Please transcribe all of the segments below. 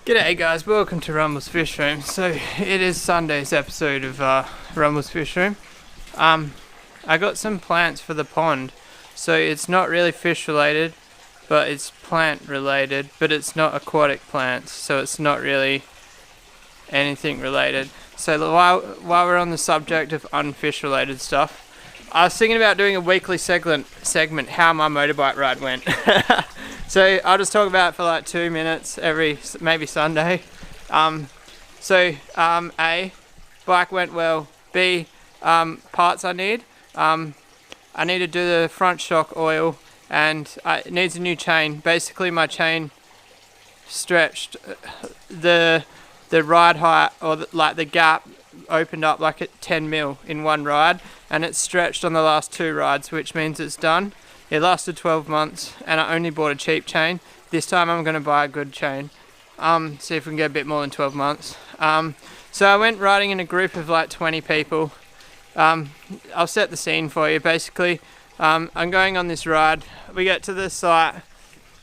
G'day guys, welcome to Rumble's Fish Room. So it is Sunday's episode of Rumble's Fish Room. I got some plants for the pond, so it's not really fish related, but it's plant related, but it's not aquatic plants, so it's not really anything related. So while we're on the subject of unfish related stuff, I was thinking about doing a weekly segment how my motorbike ride went. So I'll just talk about it for like 2 minutes every maybe Sunday. A, bike went well. B, parts I need. I need to do the front shock oil, and it needs a new chain. Basically, my chain stretched. The ride height, or the gap, opened up like at 10 mil in one ride, and it's stretched on the last 2 rides, which means it's done. It lasted 12 months, and I only bought a cheap chain. This time I'm going to buy a good chain. See if we can get a bit more than 12 months. So I went riding in a group of like 20 people. I'll set the scene for you. Basically, I'm going on this ride. We get to the site.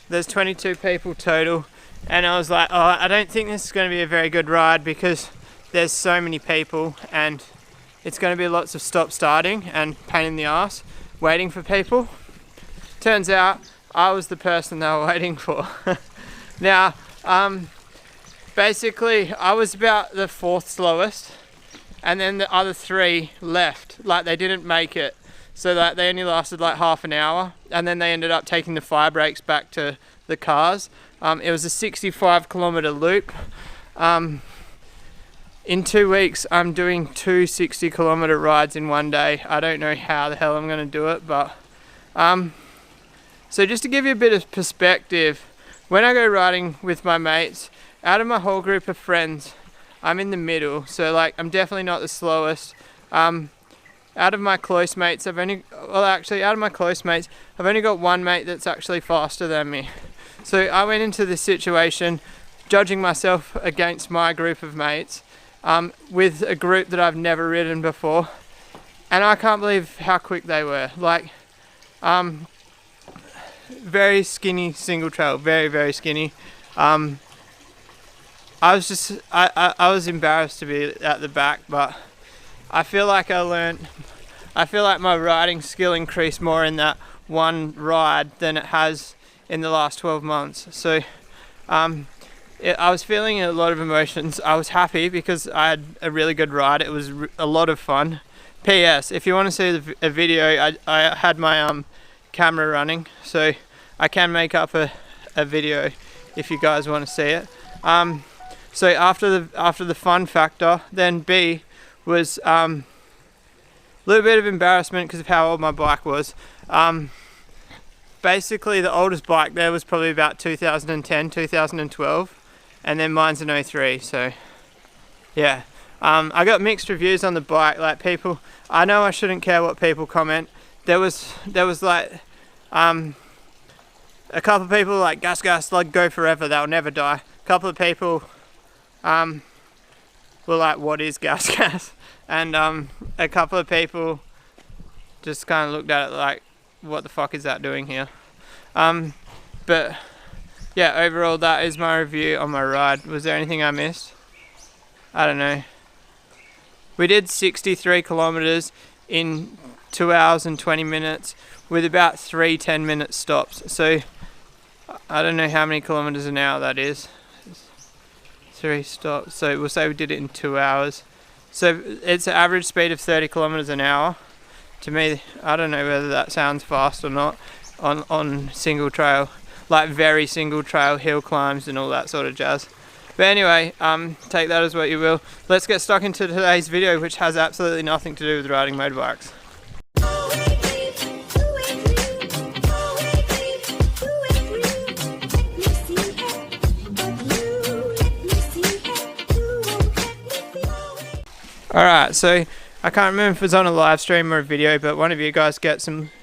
There's 22 people total, and I was like, oh, I don't think this is going to be a very good ride because there's so many people, and it's going to be lots of stop starting and pain in the ass waiting for people. Turns out I was the person they were waiting for. Now, basically I was about the 4th slowest, and then the other 3 left, like they didn't make it, so that they only lasted like half an hour, and then they ended up taking the fire breaks back to the cars. It was a 65-kilometer loop. In 2 weeks I'm doing 2 60-kilometer rides in one day. I don't know how the hell I'm going to do it, but so just to give you a bit of perspective, when I go riding with my mates, out of my whole group of friends, I'm in the middle, so like I'm definitely not the slowest. Out of my close mates, I've only got one mate that's actually faster than me. So I went into this situation judging myself against my group of mates, with a group that I've never ridden before, and I can't believe how quick they were. Like, very skinny single trail, very, very skinny. I was embarrassed to be at the back, but I feel like my riding skill increased more in that one ride than it has in the last 12 months. So I was feeling a lot of emotions. I was happy because I had a really good ride. It was a lot of fun. P.S. If you want to see a video, I had my camera running, so I can make up a video if you guys want to see it. So after the fun factor, then B was a little bit of embarrassment because of how old my bike was. Basically, the oldest bike there was probably about 2010, 2012, and then mine's an 03. So yeah, I got mixed reviews on the bike. Like, people, I know I shouldn't care what people comment. There was like a couple of people like gas, like go forever, they'll never die. A couple of people were like, what is gas? And a couple of people just kind of looked at it like, what the fuck is that doing here? But yeah, overall that is my review on my ride. Was there anything I missed? I don't know. We did 63 kilometers in 2 hours and 20 minutes with about 3 10-minute stops. So I don't know how many kilometers an hour that is. 3 stops. So we'll say we did it in 2 hours. So it's an average speed of 30 kilometers an hour. To me, I don't know whether that sounds fast or not on single trail, like very single trail hill climbs and all that sort of jazz. But anyway, take that as what you will. Let's get stuck into today's video, which has absolutely nothing to do with riding motorbikes. Alright, so I can't remember if it was on a live stream or a video, but one of you guys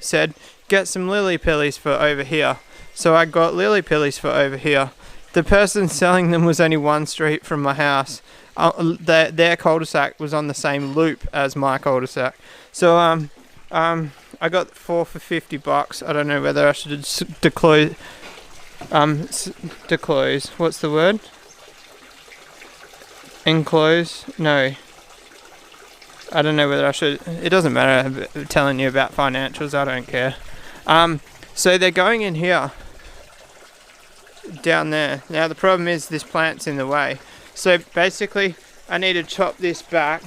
said get some lily pillies for over here. So I got lily pillies for over here. The person selling them was only 1 street from my house. Their cul-de-sac was on the same loop as my cul-de-sac. So I got 4 for $50. I don't know whether I should disclose. What's the word? enclose. No. I don't know whether I should. It doesn't matter telling you about financials. I don't care. So they're going in here. Down there. Now the problem is this plant's in the way. So basically I need to chop this back.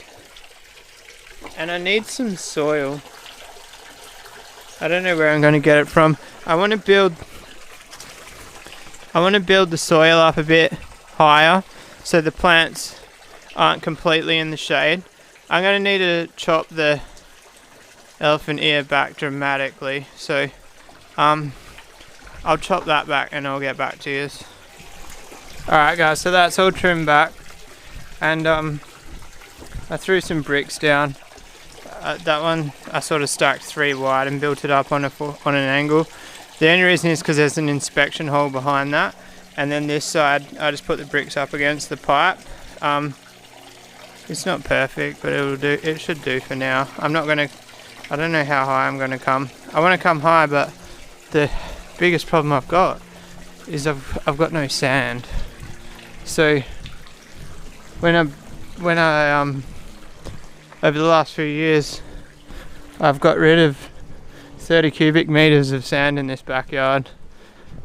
And I need some soil. I don't know where I'm going to get it from. I want to build the soil up a bit higher so the plants aren't completely in the shade. I'm going to need to chop the elephant ear back dramatically. So I'll chop that back and I'll get back to you. Alright guys, so that's all trimmed back. And I threw some bricks down. That one I sort of stacked 3 wide and built it up on an angle. The only reason is because there's an inspection hole behind that. And then this side, I just put the bricks up against the pipe. It's not perfect, but it'll do. It should do for now. I don't know how high I'm gonna come. I want to come high, but the biggest problem I've got is I've got no sand. So when I over the last few years, I've got rid of 30 cubic meters of sand in this backyard,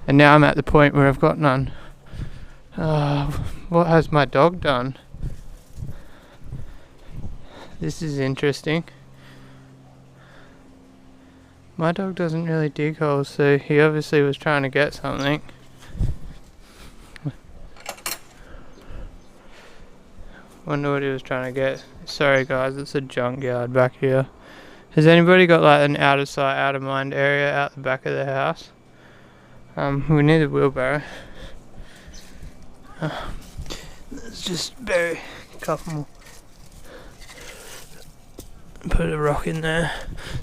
and now I'm at the point where I've got none. What has my dog done? This is interesting. My dog doesn't really dig holes, so he obviously was trying to get something. Wonder what he was trying to get. Sorry guys, it's a junkyard back here. Has anybody got like an out of sight, out of mind area out the back of the house? We need a wheelbarrow. Let's just bury a couple more. Put a rock in there.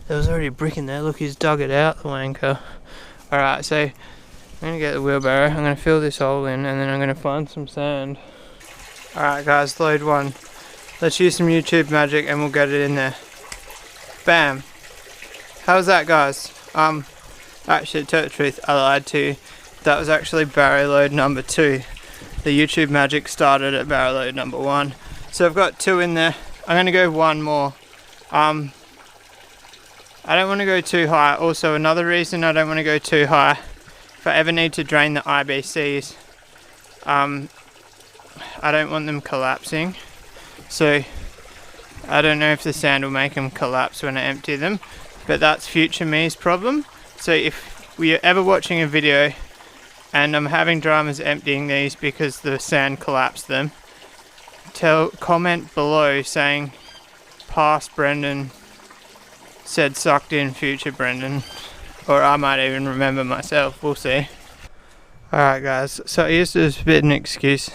There was already a brick in there. Look, he's dug it out, the wanker. Alright, so I'm gonna get the wheelbarrow. I'm gonna fill this hole in and then I'm gonna find some sand. Alright guys, load 1. Let's use some YouTube magic and we'll get it in there. Bam. How's that guys? Actually, to tell the truth, I lied to you. That was actually barrow load number 2. The YouTube magic started at barrow load number 1. So I've got 2 in there. I'm gonna go 1 more. I don't want to go too high. Also, another reason I don't want to go too high, if I ever need to drain the IBCs, I don't want them collapsing. So I don't know if the sand will make them collapse when I empty them, but that's future me's problem. So if you're ever watching a video and I'm having dramas emptying these because the sand collapsed them, comment below saying past Brendan said sucked in future Brendan, or I might even remember myself, we'll see. Alright guys, so I used this a bit of an excuse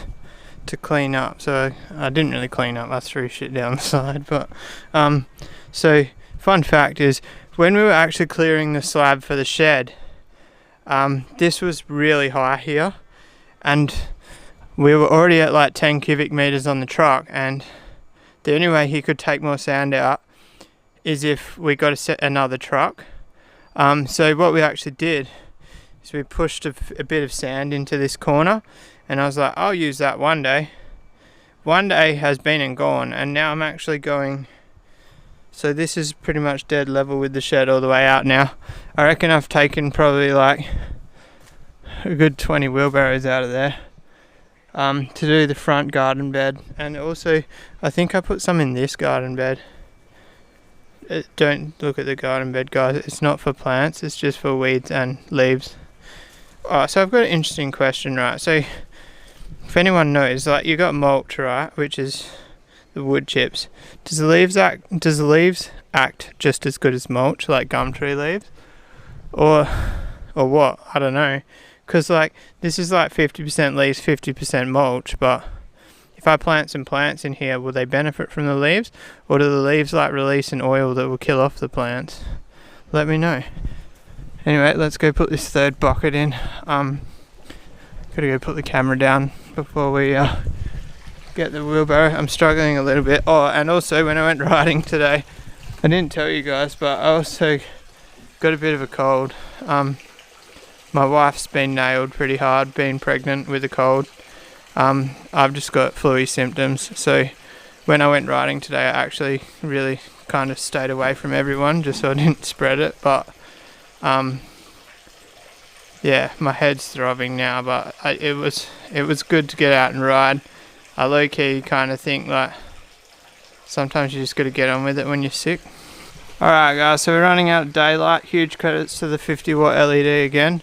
to clean up, so I didn't really clean up, I threw shit down the side, but so fun fact is, when we were actually clearing the slab for the shed, this was really high here, and we were already at like 10 cubic meters on the truck, and the only way he could take more sand out is if we got to set another truck. So what we actually did is we pushed a bit of sand into this corner, and I was like, I'll use that one day. One day has been and gone, and now I'm actually going. So this is pretty much dead level with the shed all the way out now. I reckon I've taken probably like a good 20 wheelbarrows out of there. To do the front garden bed, and also I think I put some in this garden bed. Don't look at the garden bed guys, it's not for plants, it's just for weeds and leaves. So I've got an interesting question, right? So if anyone knows, like you got mulch, right, which is the wood chips. Does the leaves act just as good as mulch, like Gumtree leaves, or what? I don't know. Because like this is like 50% leaves, 50% mulch, but if I plant some plants in here, will they benefit from the leaves, or do the leaves like release an oil that will kill off the plants? Let me know. Anyway, let's go put this 3rd bucket in. Gotta go put the camera down before we get the wheelbarrow. I'm struggling a little bit. Oh, and also when I went riding today, I didn't tell you guys, but I also got a bit of a cold. My wife's been nailed pretty hard, being pregnant with a cold. I've just got flu symptoms, so when I went riding today I actually really kind of stayed away from everyone just so I didn't spread it. But yeah, my head's throbbing now, but it was good to get out and ride. I low-key kind of think like sometimes you just got to get on with it when you're sick. Alright guys, so we're running out of daylight. Huge credits to the 50-watt LED again.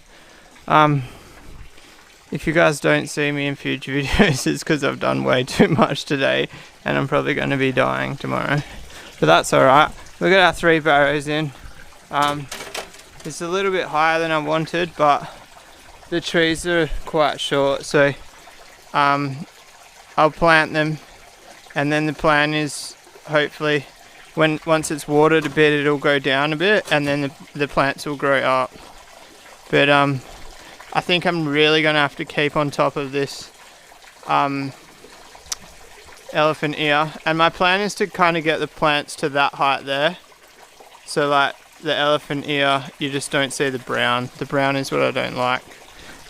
If you guys don't see me in future videos, it's because I've done way too much today and I'm probably going to be dying tomorrow. But that's alright. We've got our 3 barrows in. It's a little bit higher than I wanted, but the trees are quite short, so I'll plant them, and then the plan is hopefully once it's watered a bit it'll go down a bit and then the plants will grow up. But I think I'm really going to have to keep on top of this elephant ear, and my plan is to kind of get the plants to that height there, so like the elephant ear you just don't see the brown. The brown is what I don't like.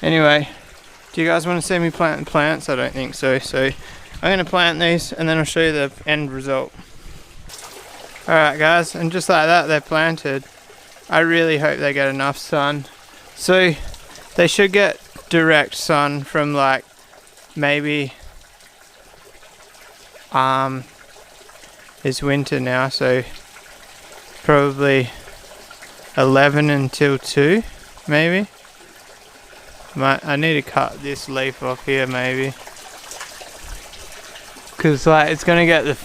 Anyway, do you guys want to see me planting plants? I don't think so. So I'm going to plant these and then I'll show you the end result. Alright guys, and just like that they're planted. I really hope they get enough sun. So they should get direct sun from like maybe it's winter now, so probably 11 until 2 maybe. I need to cut this leaf off here maybe, because like it's gonna get the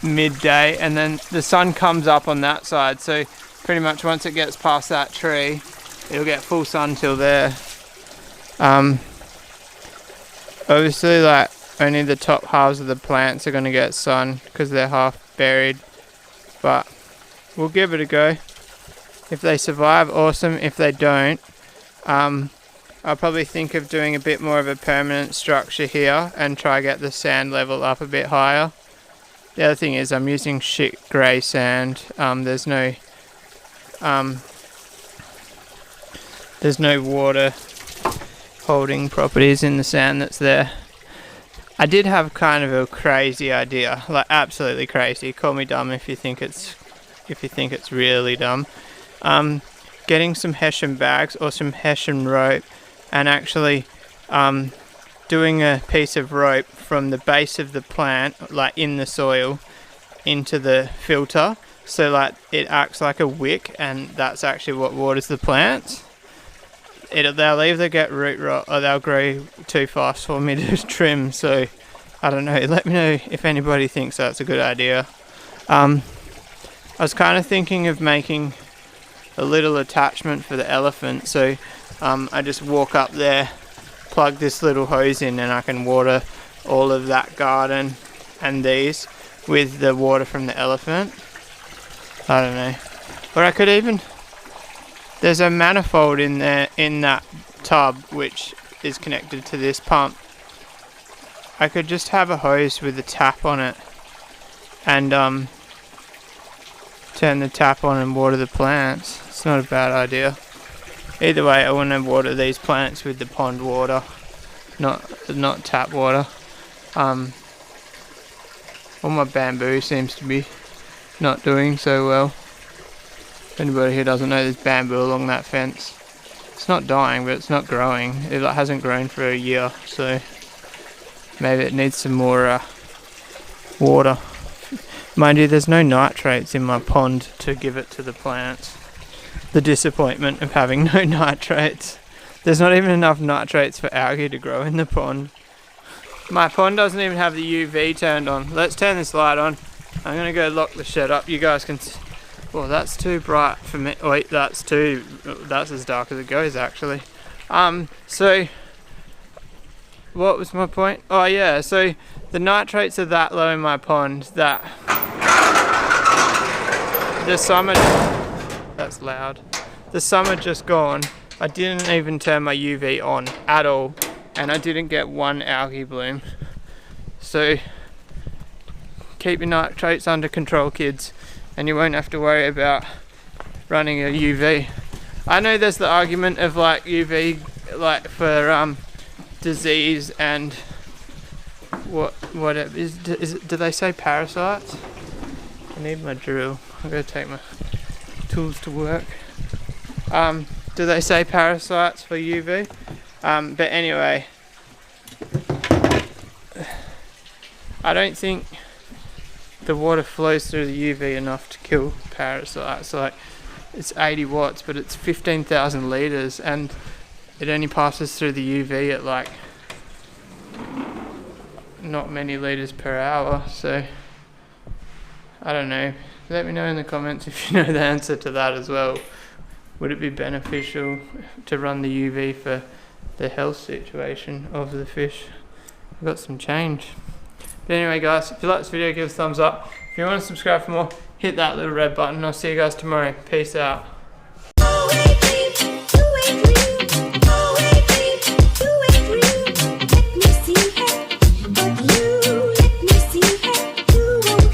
midday and then the sun comes up on that side, so pretty much once it gets past that tree it'll get full sun till there. Obviously like only the top halves of the plants are gonna get sun because they're half buried, but we'll give it a go. If they survive, awesome. If they don't, I'll probably think of doing a bit more of a permanent structure here and try get the sand level up a bit higher. The other thing is I'm using shit grey sand. There's no water holding properties in the sand that's there. I did have kind of a crazy idea, like absolutely crazy. Call me dumb if you think it's really dumb. Getting some hessian bags or some hessian rope and actually doing a piece of rope from the base of the plant, like in the soil, into the filter, so like it acts like a wick, and that's actually what waters the plants. They'll either get root rot or they'll grow too fast for me to trim, so I don't know. Let me know if anybody thinks that's a good idea. I was kind of thinking of making a little attachment for the elephant, so I just walk up there, plug this little hose in, and I can water all of that garden and these with the water from the elephant. I don't know. Or I could even, there's a manifold in there in that tub which is connected to this pump. I could just have a hose with a tap on it and turn the tap on and water the plants. It's not a bad idea. Either way, I want to water these plants with the pond water, not tap water. All my bamboo seems to be not doing so well. If anybody here doesn't know, there's bamboo along that fence. It's not dying, but it's not growing. It hasn't grown for a year, so maybe it needs some more water. Mind you, there's no nitrates in my pond to give it to the plants. The disappointment of having no nitrates. There's not even enough nitrates for algae to grow in the pond. My pond doesn't even have the UV turned on. Let's turn this light on. I'm gonna go lock the shed up. You guys can see. Well, that's too bright for me. Wait, that's as dark as it goes actually. So what was my point? Oh yeah, so the nitrates are that low in my pond that the summer, that's loud. The summer just gone, I didn't even turn my UV on at all, and I didn't get one algae bloom. So keep your nitrates under control, kids, and you won't have to worry about running a UV. I know there's the argument of like UV, like for disease and what it is it, do they say parasites? I need my drill. I'm gonna take my tools to work. Do they say parasites for UV? But anyway, I don't think the water flows through the UV enough to kill parasites. Like, it's 80 watts, but it's 15,000 litres, and it only passes through the UV at like not many litres per hour. So I don't know. Let me know in the comments if you know the answer to that as well. Would it be beneficial to run the UV for the health situation of the fish? I've got some change. But anyway guys, if you like this video, give us a thumbs up. If you want to subscribe for more, hit that little red button. I'll see you guys tomorrow. Peace out.